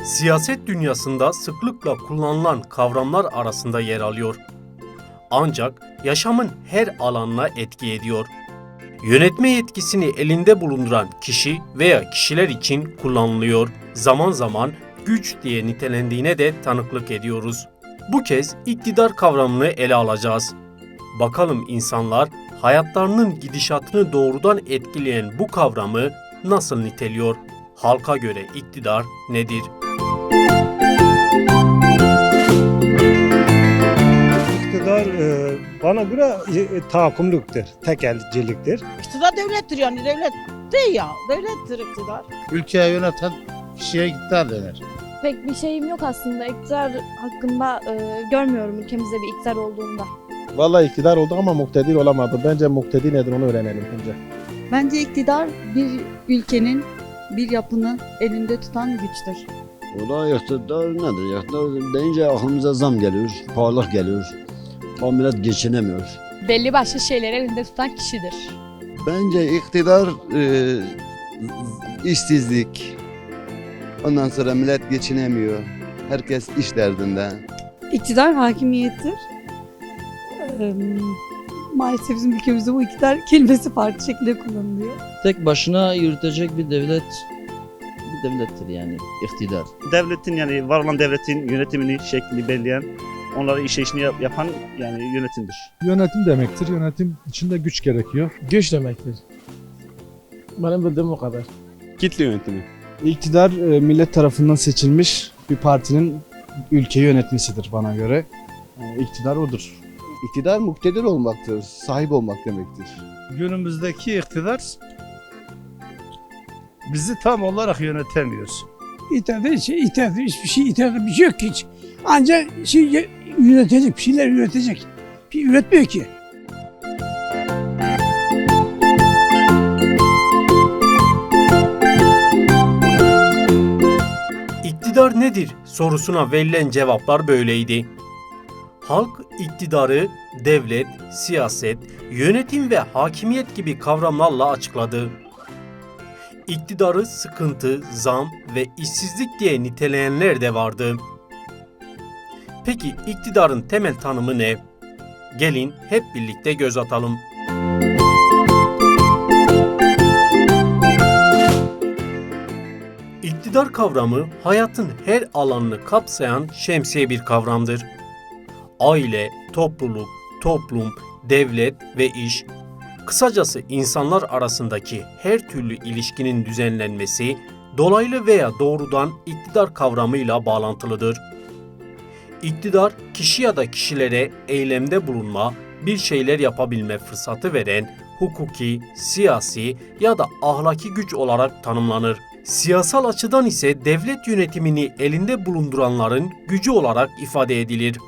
Siyaset dünyasında sıklıkla kullanılan kavramlar arasında yer alıyor. Ancak yaşamın her alanına etki ediyor. Yönetme yetkisini elinde bulunduran kişi veya kişiler için kullanılıyor. Zaman zaman güç diye nitelendiğine de tanıklık ediyoruz. Bu kez iktidar kavramını ele alacağız. Bakalım insanlar hayatlarının gidişatını doğrudan etkileyen bu kavramı nasıl niteliyor? Halka göre iktidar nedir? İktidar bana göre tahakkümlüktür, tekelciliktir. İktidar devlettir yani devlet değil ya. Devlettir iktidar. Ülkeyi yöneten kişiye iktidar denir. Pek bir şeyim yok aslında. İktidar hakkında görmüyorum ülkemizde bir iktidar olduğunda. Vallahi iktidar olduk ama muktedir olamadı. Bence muktedir nedir onu öğrenelim önce. Bence iktidar bir ülkenin, bir yapının elinde tutan güçtür. Ola iktidar nedir? İktidar deyince aklımıza zam geliyor, pahalılık geliyor. Tam millet geçinemiyor. Belli başlı şeyleri elinde tutan kişidir. Bence iktidar işsizlik. Ondan sonra millet geçinemiyor. Herkes iş derdinde. İktidar hakimiyettir. Maalesef bizim ülkemizde bu iktidar kelimesi farklı şekilde kullanılıyor. Tek başına yürütecek bir devlettir yani iktidar. Devletin yani var olan devletin yönetimini, şeklini belirleyen, onlara işini yapan yani yönetimdir. Yönetim demektir. Yönetim içinde güç gerekiyor. Güç demektir. Benim bildiğim o kadar. Kitle yönetimi. İktidar millet tarafından seçilmiş bir partinin ülkeyi yönetmesidir bana göre. İktidar odur. İktidar muktedir olmaktır, sahip olmak demektir. Günümüzdeki iktidar bizi tam olarak yönetemiyor. İttiharda hiçbir şey bir şey yok ki hiç. Ancak üretecek, bir şeyler üretecek. Bir üretmiyor ki. İktidar nedir sorusuna verilen cevaplar böyleydi. Halk iktidarı devlet, siyaset, yönetim ve hakimiyet gibi kavramlarla açıkladı. İktidarı sıkıntı, zam ve işsizlik diye niteleyenler de vardı. Peki iktidarın temel tanımı ne? Gelin hep birlikte göz atalım. İktidar kavramı hayatın her alanını kapsayan şemsiye bir kavramdır. Aile, topluluk, toplum, devlet ve iş, kısacası insanlar arasındaki her türlü ilişkinin düzenlenmesi, dolaylı veya doğrudan iktidar kavramıyla bağlantılıdır. İktidar, kişi ya da kişilere eylemde bulunma, bir şeyler yapabilme fırsatı veren, hukuki, siyasi ya da ahlaki güç olarak tanımlanır. Siyasal açıdan ise devlet yönetimini elinde bulunduranların gücü olarak ifade edilir.